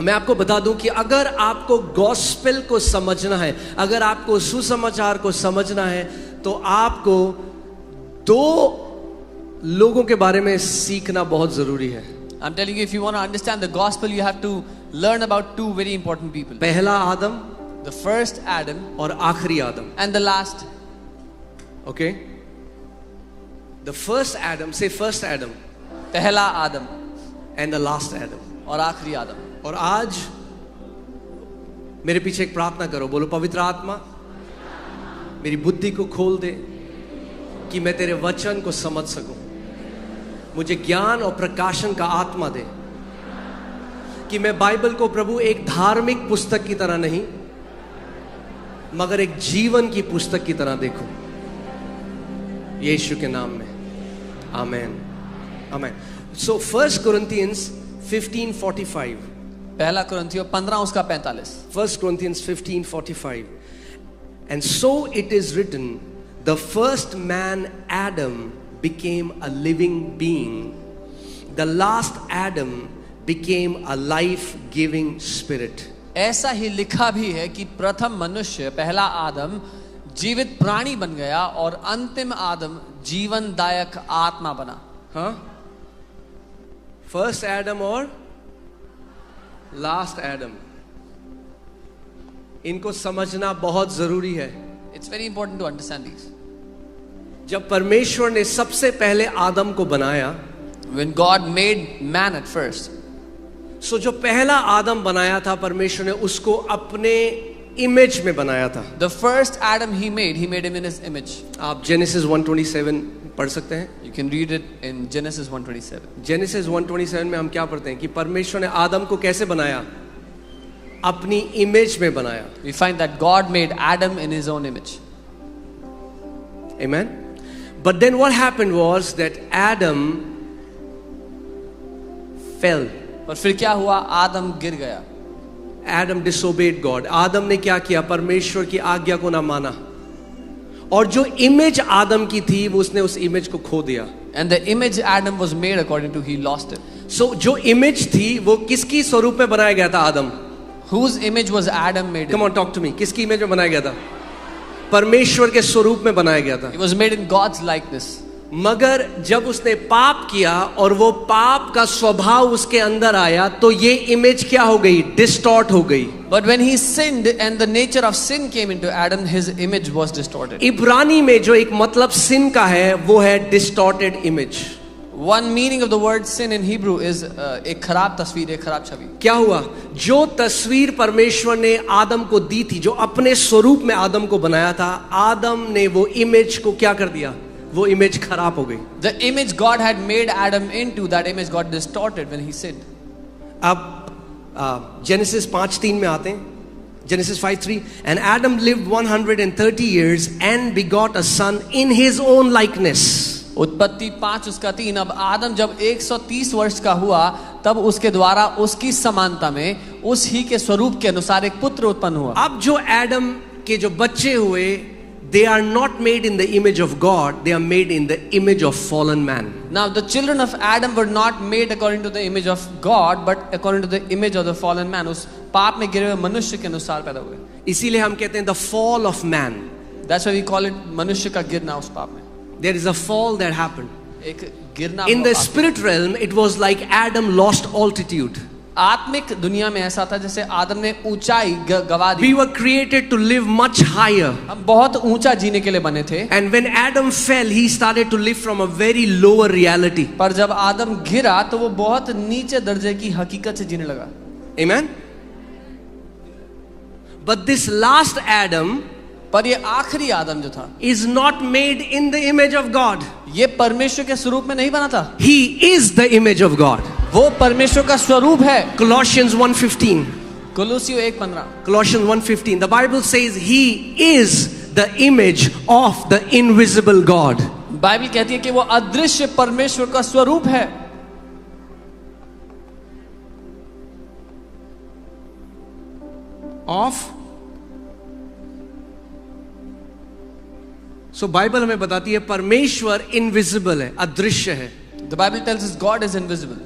मैं आपको बता दूं कि अगर आपको गॉस्पेल को समझना है, अगर आपको सुसमाचार को समझना है, तो आपको दो लोगों के बारे में सीखना बहुत जरूरी है. I'm telling you, if you want to understand the gospel, you have to learn about two very important people. पहला आदम, The first Adam, और आखिरी आदम. and the last. Okay? The first Adam, say first Adam, पहला आदम and the last Adam. और आखिरी आदम. और आज मेरे पीछे एक प्रार्थना करो, बोलो पवित्र आत्मा मेरी बुद्धि को खोल दे कि मैं तेरे वचन को समझ सकूं. मुझे ज्ञान और प्रकाशन का आत्मा दे कि मैं बाइबल को प्रभु एक धार्मिक पुस्तक की तरह नहीं मगर एक जीवन की पुस्तक की तरह देखूं. यीशु के नाम में आमेन. आमेन. सो 1 Corinthians 15:45. पहला कुरिन्थियों 15 उसका 45. 1 Corinthians 15:45. And so it is written, the first man Adam became a living being. The last Adam became a life-giving spirit. ऐसा ही लिखा भी है कि प्रथम मनुष्य पहला आदम जीवित प्राणी बन गया और अंतिम आदम जीवनदायक आत्मा बना. हाँ? फर्स्ट एडम और लास्ट एडम, इनको समझना बहुत जरूरी है. It's very important to understand these. जब परमेश्वर ने सबसे पहले आदम को बनाया, When God made man at first, सो जो पहला आदम बनाया था परमेश्वर ने उसको अपने इमेज में बनाया था. the first Adam he made him in his image. आप जेनेसिस 1:27 पढ़ सकते हैं. You can read it in Genesis 1:27. Genesis 1:27 में हम क्या पढ़ते हैं कि परमेश्वर ने आदम को कैसे बनाया? अपनी इमेज में बनाया. We find that God made Adam in his own image. Amen. But then what happened was that Adam fell. पर फिर क्या हुआ? आदम गिर गया. Adam disobeyed God. आदम ने क्या किया? परमेश्वर की आज्ञा को ना माना, और जो इमेज आदम की थी वो उसने उस इमेज को खो दिया. And the image Adam was made according to, he lost it. So जो इमेज थी वो किसकी स्वरूप में बनाया गया था? आदम. Whose image was Adam made in? Come on, talk to me. किसकी इमेज में बनाया गया था? परमेश्वर के स्वरूप में बनाया गया था. It was made in God's likeness. मगर जब उसने पाप किया और वो पाप का स्वभाव उसके अंदर आया तो ये इमेज क्या हो गई? डिस्टॉर्ट हो गई. But when he sinned and the nature of sin came into Adam, his image was distorted. इब्रानी में जो एक मतलब सिन का है वो है distorted image. One meaning of the word sin in Hebrew is एक खराब तस्वीर, एक खराब छवि. क्या हुआ? जो तस्वीर परमेश्वर ने आदम को दी थी, जो अपने स्वरूप में आदम को बनाया था, आदम ने वो इमेज को क्या कर दिया? वो इमेज खराब हो गई. The image God had made Adam into, that image got distorted when he sinned. अब जेनेसिस 5:3 में आते हैं. Genesis 5:3. And Adam lived 130 years and begot a son in his own likeness. उत्पत्ति 5 उसका 3. अब आदम जब 130 वर्ष का हुआ तब उसके द्वारा उसकी समानता में उस ही के स्वरूप के अनुसार एक पुत्र उत्पन्न हुआ. अब जो एडम के जो बच्चे हुए, they are not made in the image of God, they are made in the image of fallen man. Now the children of Adam were not made according to the image of God but according to the image of the fallen man. उस पाप में गिरे हुए मनुष्य के अनुसार पैदा हुए. इसीलिए हम कहते हैं the fall of man. That's why we call it मनुष्य का गिरना उस पाप में. There is a fall that happened. एक गिरना. In the spirit realm, it was like Adam lost altitude. आत्मिक दुनिया में ऐसा था जैसे आदम ने ऊंचाई गवा दी. We were created to live much higher. हम बहुत ऊंचा जीने के लिए बने थे. And when Adam fell, he started to live from a very lower reality. पर जब आदम गिरा तो वो बहुत नीचे दर्जे की हकीकत से जीने लगा. Amen. But this last Adam, पर ये आखिरी आदम जो था, is not made in the image of God. ये परमेश्वर के स्वरूप में नहीं बना था. He is the image of God. वो परमेश्वर का स्वरूप है. Colossians 1:15. कोलोसियों 1:15. Colossians 1:15. The Bible says he is the image of the invisible God. Bible कहती है कि वो अदृश्य परमेश्वर का स्वरूप है. Of. So बाइबल हमें बताती है परमेश्वर इनविजिबल है, अदृश्य है. The Bible tells us God is invisible.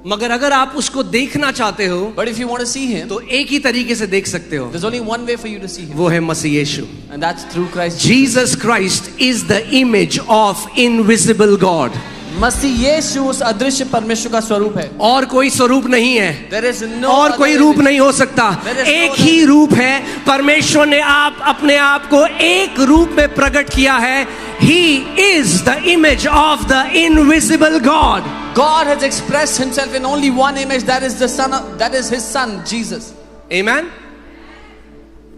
मगर अगर आप उसको देखना चाहते हो But if you want to see him, तो एक ही तरीके से देख सकते हो, there's only one way for you to see him, वो है मसीह यीशु. and that's through Christ. Jesus Christ is the image of invisible God. मसीह यीशु उस अदृश्य परमेश्वर का स्वरूप है. और कोई स्वरूप नहीं है, There is no और कोई other रूप image. नहीं हो सकता. There is no एक other ही रूप है. परमेश्वर ने अपने आप को एक रूप में प्रकट किया है. He is the image of the invisible God. God has expressed himself in only one image, that is that is his son Jesus. Amen.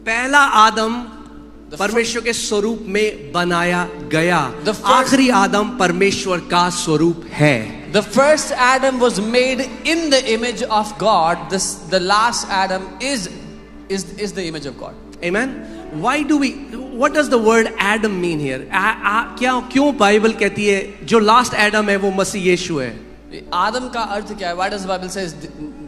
पहला आदम The परमेश्वर के स्वरूप में बनाया गया. The first- आखिरी आदम परमेश्वर का स्वरूप है. The first Adam was made in the image of God. The last Adam is the image of God. Amen. What does the word Adam mean here? क्यों बाइबल कहती है जो लास्ट एडम है वो मसीह यीशु है? आदम का अर्थ क्या है? Why does the Bible says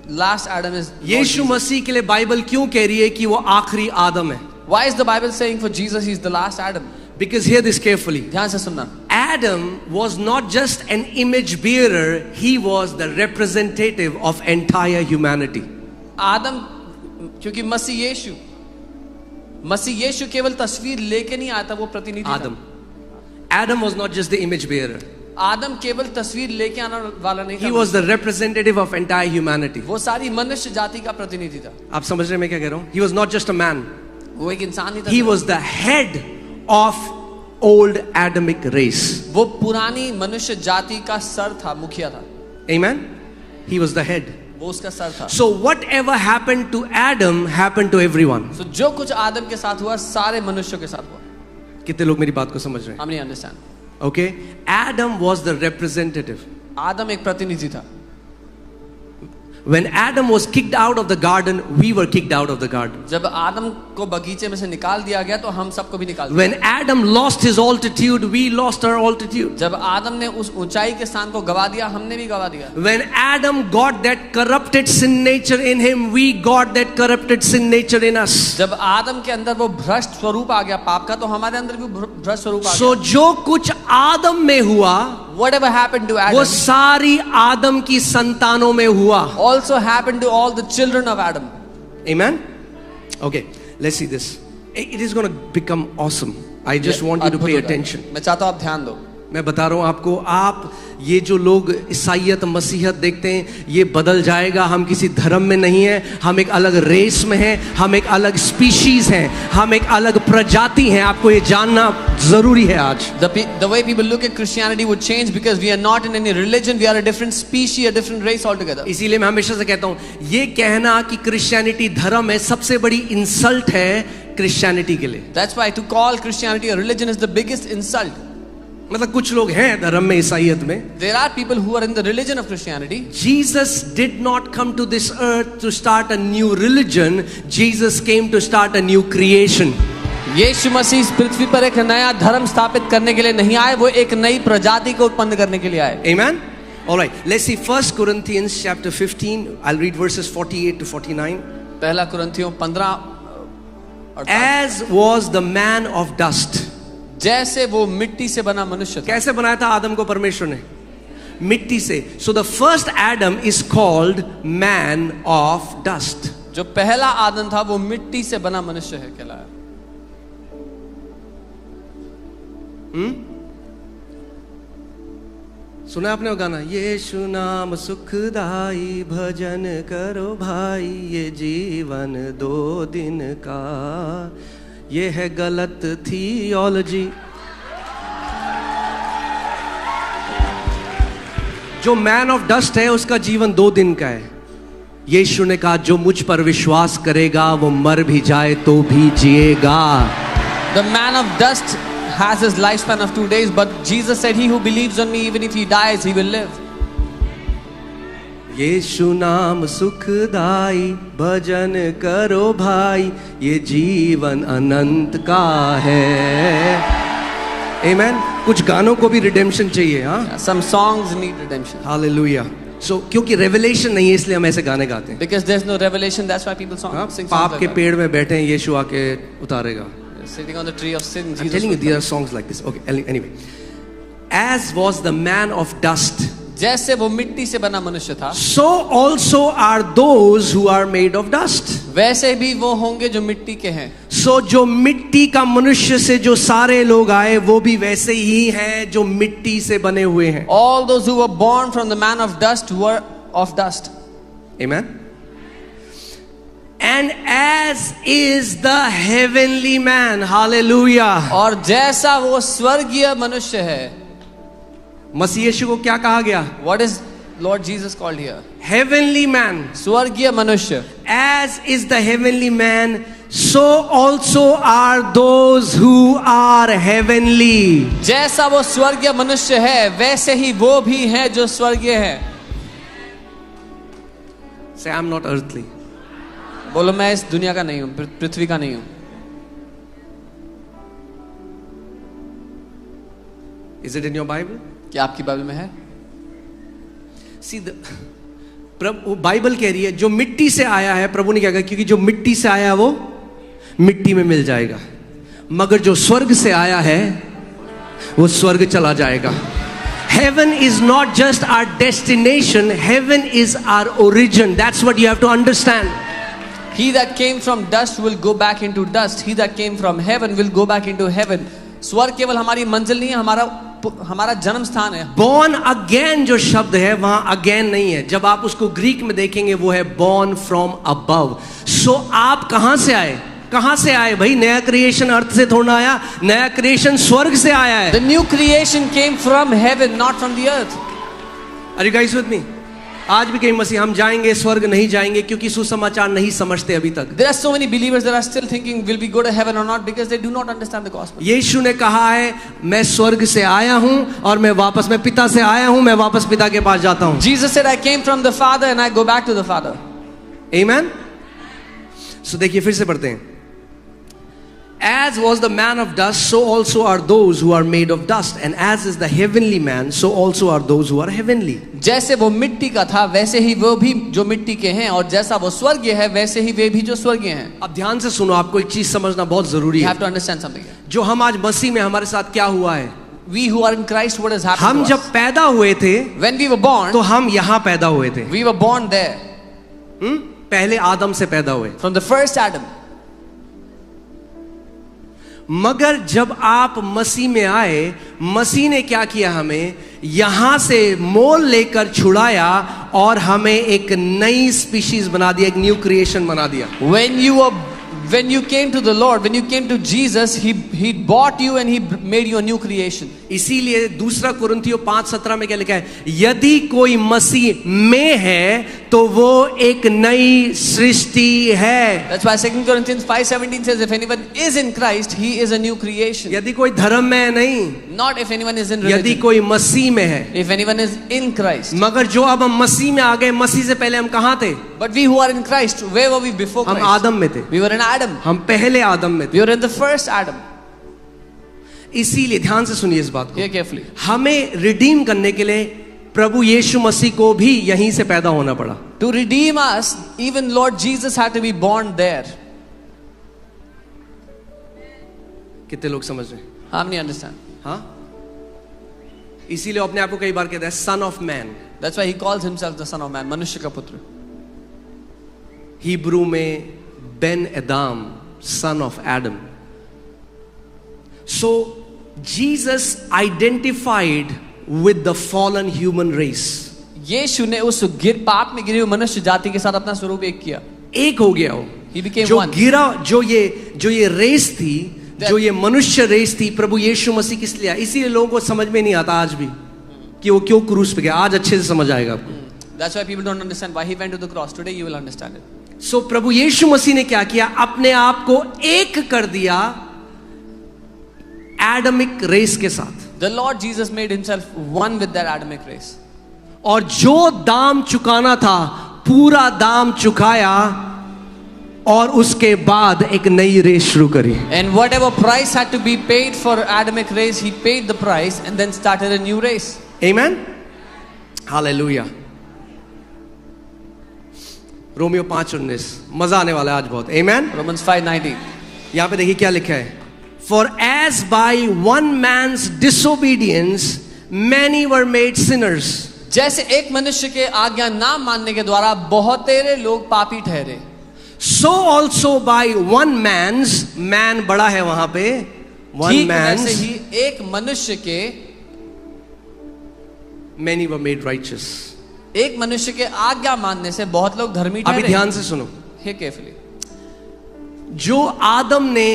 last Adam is Lord Yeshu Jesus? मसीह के लिए बाइबल क्यों कह रही है कि वो आखिरी आदम है? Why is the Bible saying for Jesus he's the last Adam? Because hear this carefully. ध्यान से सुनना. Adam was not just an image bearer, he was the representative of entire humanity. आदम, क्योंकि मसीह यीशु केवल तस्वीर लेके नहीं आता, वो प्रतिनिधि था. Adam was not just the image bearer. आदम केवल तस्वीर लेके आने वाला नहीं He था. was the representative of entire humanity. वो सारी मनुष्य जाति का प्रतिनिधि था. आप समझ रहे हैं मैं क्या कह रहा हूँ? He was not just a man. वो एक इंसान ही था. He was the head of old Adamic race. वो पुरानी मनुष्य जाति का सर था, मुखिया था. Amen. He was the head. वो उसका सर था. So whatever happened to Adam happened to everyone. So जो कुछ आदम के साथ हुआ सारे मनुष्यों के साथ हुआ. कितने लोग मेरी बात को समझ रहे हैं? हम नहीं understand. Okay. Adam was the representative. आदम एक प्रतिनिधि था. When Adam was kicked out of the garden, we were kicked out of the garden. जब आदम को बगीचे में से निकाल दिया गया तो हम सबको भी निकाल दिया. When Adam lost his altitude, we lost our altitude. जब आदम ने उस ऊंचाई के स्थान को गवा दिया, हमने भी गवा दिया. When Adam got that corrupted sin nature in him, we got that corrupted sin nature in us. जब आदम के अंदर वो भ्रष्ट स्वरूप आ गया पाप का, तो हमारे अंदर भी भ्रष्ट स्वरूप आ So गया. जो कुछ आदम में हुआ, Whatever happened to वो Adam सारी आदम की संतानों में हुआ. also happened to all the children of Adam. Amen. Okay, let's see this. It is going to become awesome. I just want you to pay attention. मैं चाहता हूं आप ध्यान दो. मैं बता रहा हूं आपको, आप ये जो लोग ईसाईयत मसीहत देखते हैं, ये बदल जाएगा. हम किसी धर्म में नहीं है, हम एक अलग रेस में हैं, हम एक अलग स्पीशीज हैं, हम एक अलग प्रजाति हैं. आपको ये जानना जरूरी है आज. The way people look at Christianity would change because we are not in any religion. We are a different species, a different race altogether. इसीलिए मैं हमेशा से कहता हूं, ये कहना कि क्रिश्चियनिटी धर्म है सबसे बड़ी इंसल्ट है क्रिश्चियनिटी के लिए. That's why to call Christianity a religion is the biggest insult. मतलब कुछ लोग हैं धर्म में, ईसाईयत में. There are people who are in the religion of Christianity. Jesus did not come to this earth to start a new religion. Jesus came to start a new creation. यीशु मसीह इस पृथ्वी पर एक नया धर्म स्थापित करने के लिए नहीं आए, वो एक नई प्रजाति को उत्पन्न करने के लिए आए. Amen. All right. Let's see 1 Corinthians chapter 15. I'll read verses 48 to 49. पहला कुरिन्थियों 15. As was the man of dust. जैसे वो मिट्टी से बना मनुष्य था. कैसे बनाया था आदम को परमेश्वर ने? मिट्टी से. So the first Adam is called man of dust. जो पहला आदम था वो मिट्टी से बना मनुष्य है कहलाया. सुना आपने वो गाना? यीशु नाम सुखदाई, भजन करो भाई, ये जीवन 2 दिन का, ये है गलत थियोलॉजी. जो मैन ऑफ डस्ट है उसका जीवन 2 दिन का है. यीशु ने कहा जो मुझ पर विश्वास करेगा वो मर भी जाए तो भी जिएगा. The man of dust has his lifespan of 2 days, but Jesus said, he who believes on me, even if he dies, he will live. यीशु नाम सुखदाई, भजन करो भाई, ये जीवन अनंत का है. Amen. कुछ गानों को भी रिडेम्पशन चाहिए. हाँ, Some songs need redemption. Hallelujah. So क्योंकि रेवलेशन नहीं है इसलिए हम ऐसे गाने गाते हैं. Because there's no revelation, that's why people हाँ, sing songs पाप like के that. पेड़ में बैठे हैं, यीशु आके उतारेगा. Sitting on the tree of sin, I'm Jesus telling you, will there come. are songs like this. Okay, anyway. As was the man of dust, जैसे वो मिट्टी से बना मनुष्य था, so also are those who are made of dust. वैसे भी वो होंगे जो मिट्टी के हैं। So जो मिट्टी का मनुष्य से जो सारे लोग आए वो भी वैसे ही हैं जो मिट्टी से बने हुए हैं। All those who were born from the man of dust were of dust. Amen. And as is the heavenly man, hallelujah. और जैसा वो स्वर्गीय मनुष्य है, मसीह यीशु को क्या कहा गया? what is Lord Jesus called here? Heavenly man. स्वर्गीय मनुष्य। As is the heavenly man, so also are those who are heavenly. जैसा वो स्वर्गीय मनुष्य है वैसे ही वो भी है जो स्वर्गीय है। Say, I'm not earthly. बोलो मैं इस दुनिया का नहीं हूं, पृथ्वी का नहीं हूं। Is it in your Bible? क्या आपकी बाइबल में है? See the प्रभु बाइबल कह रही है जो मिट्टी से आया है, प्रभु ने क्या कहा, क्योंकि जो मिट्टी से आया है वो मिट्टी में मिल जाएगा, मगर जो स्वर्ग से आया है वो स्वर्ग चला जाएगा। Heaven is not just our destination, heaven is our origin. That's what you have to understand. He that came from dust will go back into dust. He that came from heaven will go back into heaven. स्वर्ग केवल हमारी मंजिल नहीं है, हमारा जन्म स्थान है। Born again जो शब्द है वहां again नहीं है, जब आप उसको ग्रीक में देखेंगे वो है born from above. So आप कहां से आए? कहां से आए भाई? नया क्रिएशन अर्थ से थोड़ा आया, नया क्रिएशन स्वर्ग से आया है। The new creation came from heaven, not from the earth. Are you guys with me? आज भी कई मसीह हम जाएंगे स्वर्ग नहीं जाएंगे क्योंकि सुसमाचार नहीं समझते अभी तक। There are so many believers that are still thinking will we go to heaven or not because they do not understand the gospel. यीशु ने कहा है मैं स्वर्ग से आया हूं और मैं पिता से आया हूं, मैं वापस पिता के पास जाता हूं। Jesus said I came from the Father and I go back to the Father. Amen. So देखिए फिर से पढ़ते हैं। As was the man of dust, so also are those who are made of dust, and as is the heavenly man, so also are those who are heavenly. जैसे वो मिट्टी का था वैसे ही वो भी जो मिट्टी के हैं, और जैसा वो स्वर्गीय है वैसे ही वे भी जो स्वर्गीय हैं। अब ध्यान से सुनो, आपको एक चीज समझना बहुत जरूरी You है। have to understand something here. जो हम आज मसीह में हमारे साथ क्या हुआ है, We who are in Christ, what has happened हम to जब us? पैदा हुए थे When we were born, तो हम यहाँ पैदा हुए थे। we were born there पहले आदम से पैदा हुए, from the first Adam. मगर जब आप मसीह में आए, मसीह ने क्या किया, हमें यहां से मोल लेकर छुड़ाया और हमें एक नई स्पीशीज बना दिया, एक न्यू क्रिएशन बना दिया। When you came to the Lord, when you came to Jesus, He bought you and He made you a new creation. इसीलिए दूसरा कुरिन्थियों 5:17 में क्या लिखा है, यदि कोई मसीह में है तो वो एक नई सृष्टि है। That's why 2 Corinthians 5:17 says, if anyone is in Christ, he is a new creation. यदि कोई धर्म में है नहीं, Not if anyone is in यदि religion. कोई मसीह में है। If anyone is in Christ. मगर जो अब हम मसीह में आ गए, मसीह से पहले हम कहाँ थे? But we who are in Christ, where were we before हम Christ? आदम में थे, We were in Adam. हम पहले आदम में थे। We were in the first Adam. इसीलिए ध्यान से सुनिए इस बात को, Hear carefully. हमें रिडीम करने के लिए प्रभु यीशु मसीह को भी यहीं से पैदा होना पड़ा। To redeem us, even Lord Jesus had to be born there. कितने लोग समझ रहे हैं? How many understand? हाँ, इसीलिए अपने आप को कई बार कहता है son of man. That's why he calls himself the Son of Man, मनुष्य का पुत्र. हिब्रू में बेन एदाम, son of Adam. So Jesus identified with the fallen human race. यीशु ने उस पाप में गिरे हुए मनुष्य जाति के साथ अपना स्वरूप एक किया। एक हो गया वो। He became जो one. गिरा, जो ये रेस थी, जो ये मनुष्य रेस थी, प्रभु यीशु मसीह किस लिए? इसीलिए लोगों को समझ में नहीं आता आज भी कि वो क्यों क्रूस पे गया। आज अच्छे से समझ आएगा आपको। That's why people don't understand why he went to the cross. Today you will understand it. सो प्रभु यीशु मसीह ने क्या किया? अपने आप को एक कर दिया एडमिक रेस के साथ। The Lord Jesus made himself one with that Adamic race. और जो दाम चुकाना था पूरा दाम चुकाया और उसके बाद एक नई रेस शुरू करी। And whatever price had to be paid for Adamic race, he paid the price and then started a new race. Amen. Hallelujah. Romeo 5:19 मजा आने वाला है आज बहुत। Amen. Romans 5:19. यहां पे देखिए क्या लिखा है, For as by one man's disobedience many were made sinners. जैसे एक मनुष्य के आज्ञा ना मानने के द्वारा बहुतेरे लोग पापी ठहरे, so also by one man's, man बड़ा है वहां पे, one ठीक man's, वैसे ही एक मनुष्य के, many were made righteous. एक मनुष्य के आज्ञा मानने से बहुत लोग धर्मी अभी ठहरे। ध्यान से सुनो, Hear carefully. जो आदम ने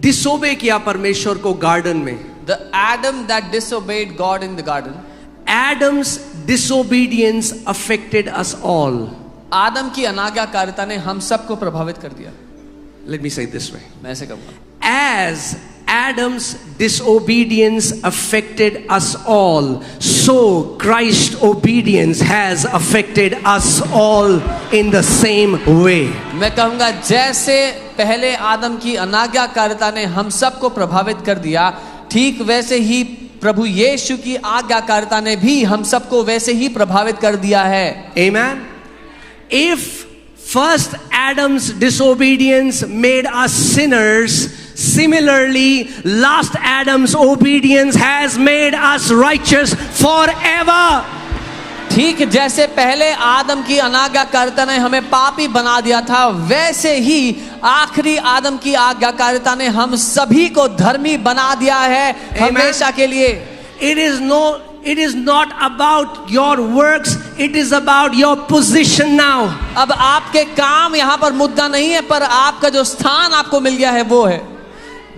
डिसोबे किया परमेश्वर को गार्डन में, The Adam that disobeyed God in the garden, Adam's disobedience affected us all. आदम की अनाज्ञाकारिता ने हम सबको प्रभावित कर दिया। Let me say it this way. मैं ऐसे कहूंगा, As Adam's disobedience affected us all, so Christ's obedience has affected us all in the same way. मैं कहूंगा जैसे पहले आदम की अनाज्ञाकारिता ने हम सबको प्रभावित कर दिया, ठीक वैसे ही प्रभु यीशु की आज्ञाकारिता ने भी हम सबको वैसे ही प्रभावित कर दिया है। Amen. If first Adam's disobedience made us sinners, similarly last Adam's obedience has made us righteous forever. ठीक जैसे पहले आदम की अनाज्ञाकारिता ने हमें पापी बना दिया था, वैसे ही आखिरी आदम की आज्ञाकारिता ने हम सभी को धर्मी बना दिया है हमेशा के लिए। It is not about your works, it is about your position now. अब आपके काम यहाँ पर मुद्दा नहीं है, पर आपका जो स्थान आपको मिल गया है वो है।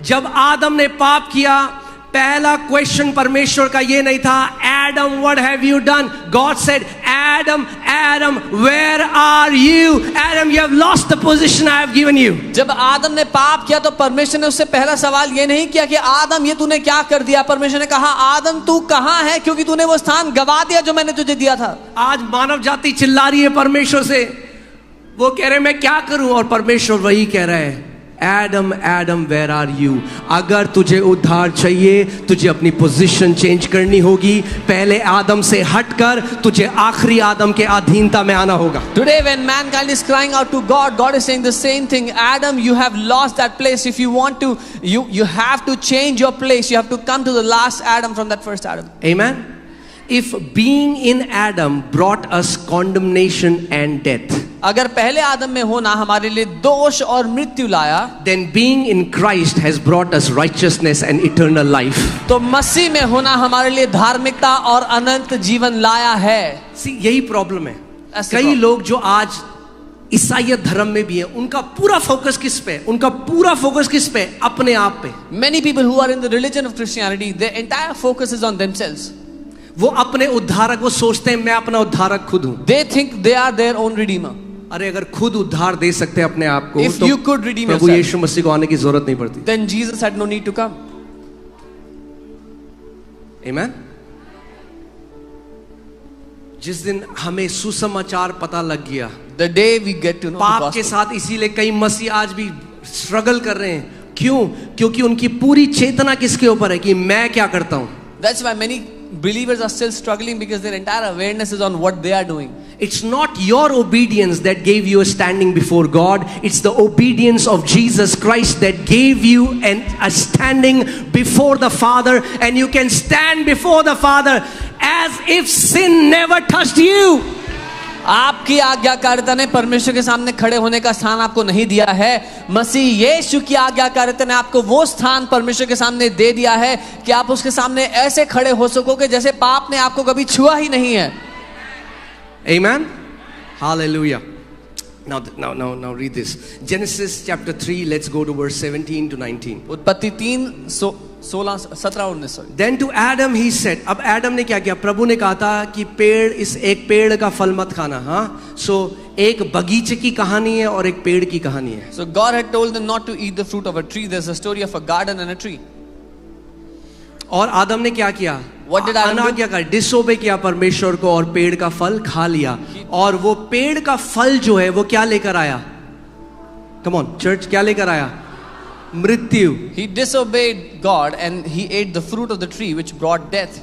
जब आदम ने पाप किया, पहला क्वेश्चन परमेश्वर का ये नहीं था, Adam, what have you done? God said, Adam, Adam, where are you? Adam, you have lost the position I have given you. जब आदम ने पाप किया तो परमेश्वर ने उससे पहला सवाल ये नहीं किया कि आदम ये तूने क्या कर दिया। परमेश्वर ने कहा, आदम तू कहाँ है, क्योंकि तूने वो स्थान गवा दिया जो मैंने तुझे दिया था। आज मानव जाति चिल्ला रही है परमेश्वर से, वो कह रहे मैं क्या करूं, और परमेश्वर वही कह रहा है, Adam, Adam, where are you? अगर तुझे उद्धार चाहिए, तुझे अपनी पोजीशन चेंज करनी होगी। पहले आदम से हटकर तुझे आखिरी आदम के अधीनता में आना होगा। Today when mankind is crying out to God, God is saying the same thing. Adam, you have lost that place. If you want to, you have to change your place. You have to come to the last Adam from that first Adam. Amen. If being in Adam brought us condemnation and death, अगर पहले आदम में होना हमारे लिए दोष और मृत्यु लाया, then being in Christ has brought us righteousness and eternal life. तो मसीह में होना हमारे लिए धार्मिकता और अनंत जीवन लाया है। See, यही प्रॉब्लम है। ऐसे कई problem. लोग जो आज ईसाईयत धर्म में भी है, उनका पूरा फोकस किस पे? उनका पूरा फोकस किस पे? अपने आप पे। Many people who are in the religion of Christianity, their entire focus is on themselves. वो अपने उद्धारक, वो सोचते हैं मैं अपना उद्धारक खुद हूं। They think they are their own redeemer. अरे अगर खुद उद्धार दे सकते हैं अपने आप को, If you could redeem Prabhu yourself, यीशु मसीह को आने की जरूरत नहीं पड़ती। then Jesus had no need to come. Amen? जिस दिन हमें सुसमाचार पता लग गया, The day we get to know the पाप के gospel. साथ, इसीलिए कई मसीह आज भी स्ट्रगल कर रहे हैं। क्यों? क्योंकि उनकी पूरी चेतना किसके ऊपर है कि मैं क्या करता हूं। That's why many believers are still struggling, because their entire awareness is on what they are doing. It's not your obedience that gave you a standing before God. It's the obedience of Jesus Christ that gave you a standing before the Father, and you can stand before the Father as if sin never touched you. आपकी आज्ञाकारिता ने परमेश्वर के सामने खड़े होने का स्थान आपको नहीं दिया है। मसीह यीशु की आज्ञाकारिता ने आपको वो स्थान परमेश्वर के सामने दे दिया है कि आप उसके सामने ऐसे खड़े हो सकोगे जैसे पाप ने आपको कभी छुआ ही नहीं है। Amen. Hallelujah. Now read this. Genesis chapter 3, let's go to verse 17 to 19. उत्पत्ति 3:17-19। Then to Adam he said, अब एडम ने क्या किया? प्रभु ने कहा था कि एक पेड़ का फल मत खाना। हाँ, सो एक बगीचे की कहानी है और एक पेड़ की कहानी है। So God had told them not to eat the fruit of a tree. There's a story of a garden and a tree. और आदम ने क्या किया? What did Adam do? अनाज्ञा का डिसोबे किया परमेश्वर को और पेड़ का फल खा लिया। और वो पेड़ का फल जो है वो क्या लेकर आया? कम ऑन चर्च, क्या लेकर आया? मृत्यु। He disobeyed God and he ate the fruit of the tree, which brought death.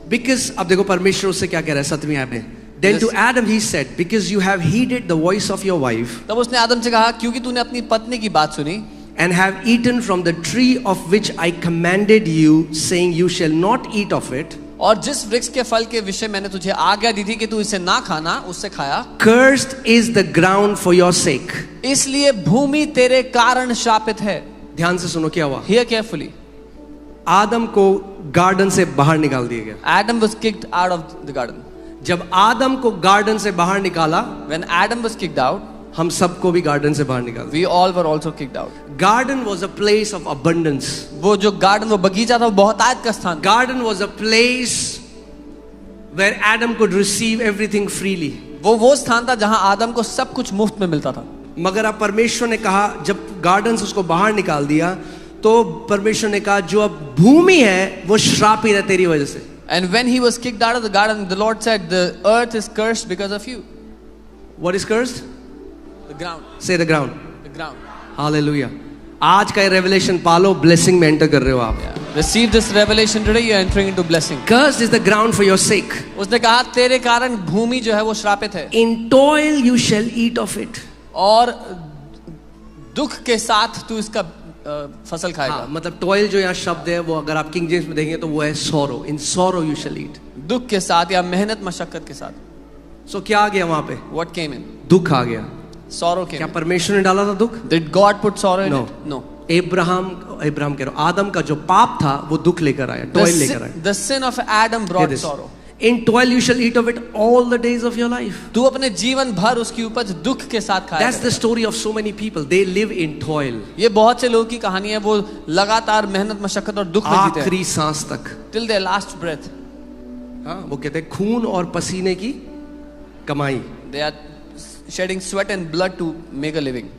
Because अब देखो परमेश्वर उससे क्या कह रहा है 7वीं आयत में। Then to Adam he said, because you have heeded the voice of your wife तब उसने आदम से कहा, क्योंकि तूने अपनी पत्नी की बात सुनी and have eaten from the tree of which I commanded you, saying you shall not eat of it. और जिस वृक्ष के फल के विषय मैंने तुझे आज्ञा दी थी कि तू इसे ना खाना, उससे खाया। Cursed is the ground for your sake. इसलिए भूमि तेरे कारण शापित है। ध्यान से सुनो क्या हुआ। Hear carefully. आदम को गार्डन से बाहर निकाल दिया गया। Adam was kicked out of the garden. जब आदम को गार्डन से बाहर निकाला, When Adam was kicked out, हम सबको भी गार्डन से बाहर निकाल दिया। we all were also kicked out. Garden was a place of abundance. वो जो गार्डन, वो बगीचा था, वो बहुतायत का स्थान। Garden was a place where Adam could receive everything freely. वो स्थान था जहां आदम को सब कुछ मुफ्त में मिलता था। मगर अब परमेश्वर ने कहा, जब गार्डन से उसको बाहर निकाल दिया, तो परमेश्वर ने कहा जो अब भूमि है वो श्रापित है तेरी वजह से। And when he was kicked out of the garden, the Lord said, "The earth is cursed because of you." What is cursed? The ground. Say the ground. The ground. Hallelujah. आज का रेवलेशन पालो, blessing में enter कर रहे हो आप। Yeah. Receive this revelation today. You are entering into blessing. Cursed is the ground for your sake. उसने कहा तेरे कारण भूमि जो है वो श्रापित है। In toil you shall eat of it. और दुख के साथ तू इसका फसल खाएगा। हाँ, मतलब टॉयल जो यहाँ शब्द है वो अगर आप किंग जेम्स में देखेंगे तो वो है sorrow. In sorrow you shall eat. दुख के साथ या मेहनत मशक्कत के साथ। So क्या आ गया वहां पे? What came in? दुख आ गया। Sorrow came क्या in. परमेश्वर ने डाला था दुख? Did God put sorrow in No. it? No. Ibrahim कह रहा हूं, आदम का जो पाप था वो दुख लेकर आया, टॉयल लेकर आया। The sin of Adam brought sorrow. In toil you shall eat of it all the days of your life. तू अपने जीवन भर उसकी उपज दुख के साथ खाएगा। That's the story of so many people. They live in toil. ये बहुत से लोगों की कहानी है, वो लगातार मेहनत मशक्कत और दुख में जीते हैं। आखिरी सांस तक। Till their last breath. हाँ, वो कहते हैं खून और पसीने की कमाई। They are shedding sweat and blood to make a living.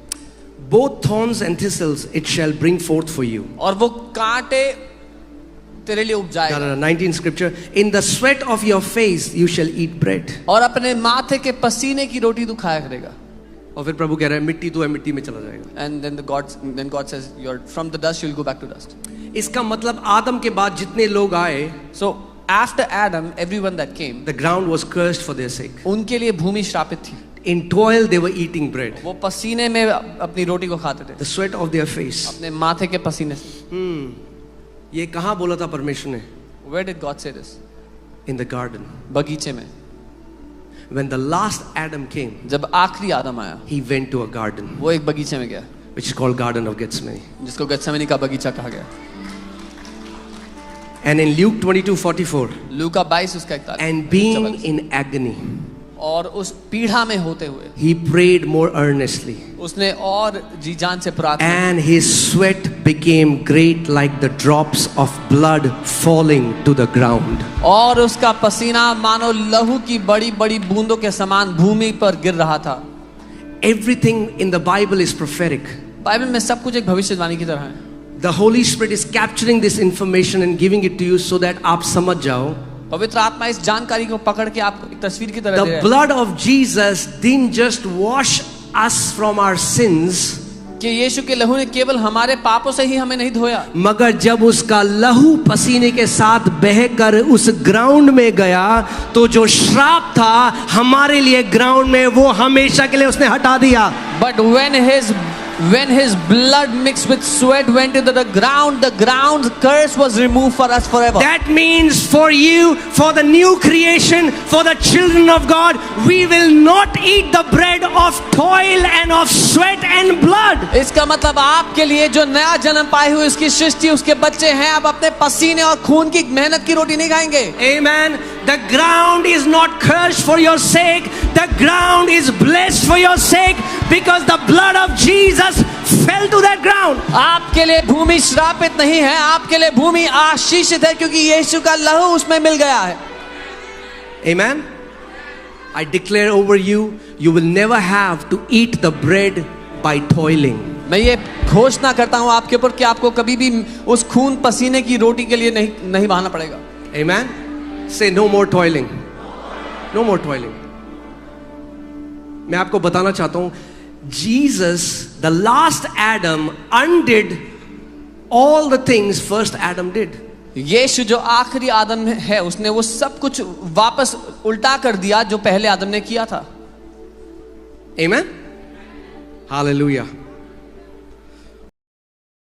Both thorns and thistles it shall bring forth for you. और वो कांटे तेरे लिए उपजाएगा। 19 scripture. In the sweat of your face you shall eat bread. और अपने माथे के पसीने की रोटी तू खाया करेगा। और फिर प्रभु कह रहा है मिट्टी तू है, मिट्टी में चला जाएगा। And then God says, "You're from the dust, you'll go back to dust." इसका मतलब आदम के बाद जितने लोग आए, So after Adam, everyone that came, the ground was cursed for their sake. उनके लिए भूमि श्रापित थी। In toil they were eating bread. वो पसीने में अपनी रोटी को खाते थे। The sweat of their face. अपने माथे के पसीने से। ये कहाँ बोला था परमेश्वर ने? Where did God say this? In the garden. बगीचे में। When the last Adam came, जब आखिरी आदम आया, he went to a garden, वो एक बगीचे में गया, which is called Garden of Gethsemane. जिसको गेत्सेमनी का बगीचा कहा गया। And in Luke 22:44, लूका 22 उसका 41। and being in agony, और उस पीड़ा में होते हुए he prayed more earnestly, उसने और जी जान से प्रार्थना, and his sweat became great like the drops of blood falling to the ground. और उसका पसीना मानो लहू की बड़ी बड़ी बूंदों के समान भूमि पर गिर रहा था। Everything in the Bible is prophetic. Bible में सब कुछ एक भविष्यवाणी की तरह है। The Holy Spirit is capturing this information and giving it to you so that आप समझ जाओ। पवित्र आत्मा इस जानकारी को पकड़ के आपको एक तस्वीर की तरह दे The रहा है blood of Jesus didn't just wash us from our sins, कि यीशु के लहू ने केवल हमारे पापों से ही हमें नहीं धोया, मगर जब उसका लहू पसीने के साथ बहकर उस ग्राउंड में गया तो जो श्राप था हमारे लिए ग्राउंड में वो हमेशा के लिए उसने हटा दिया। but when his blood mixed with sweat went into the ground's curse was removed for us forever. That means for you, for the new creation, for the children of God, we will not eat the bread of toil and of sweat and blood. इसका मतलब आपके लिए जो नया जन्म पाए हुए उसकी सृष्टि, उसके बच्चे हैं, आप अपने पसीने और खून की मेहनत की रोटी नहीं खाएंगे। Amen. The ground is not cursed for your sake. The ground is blessed for your sake because the blood of Jesus fell to that ground. आपके लिए भूमि श्रापित नहीं है, आपके लिए भूमि आशीषित है क्योंकि यीशु का लहू उसमें मिल गया है। Amen. I declare over you, you will never have to eat the bread by toiling. मैं ये घोषणा करता हूँ आपके ऊपर कि आपको कभी भी उस खून पसीने की रोटी के लिए नहीं बहाना पड़ेगा। Amen. Say no more toiling. No more toiling. मैं आपको बताना चाहता हूँ, Jesus, the last Adam, undid all the things first Adam did. यीशु जो आखिरी आदम है उसने वो सब कुछ वापस उल्टा कर दिया जो पहले आदम ने किया था। Amen. Hallelujah.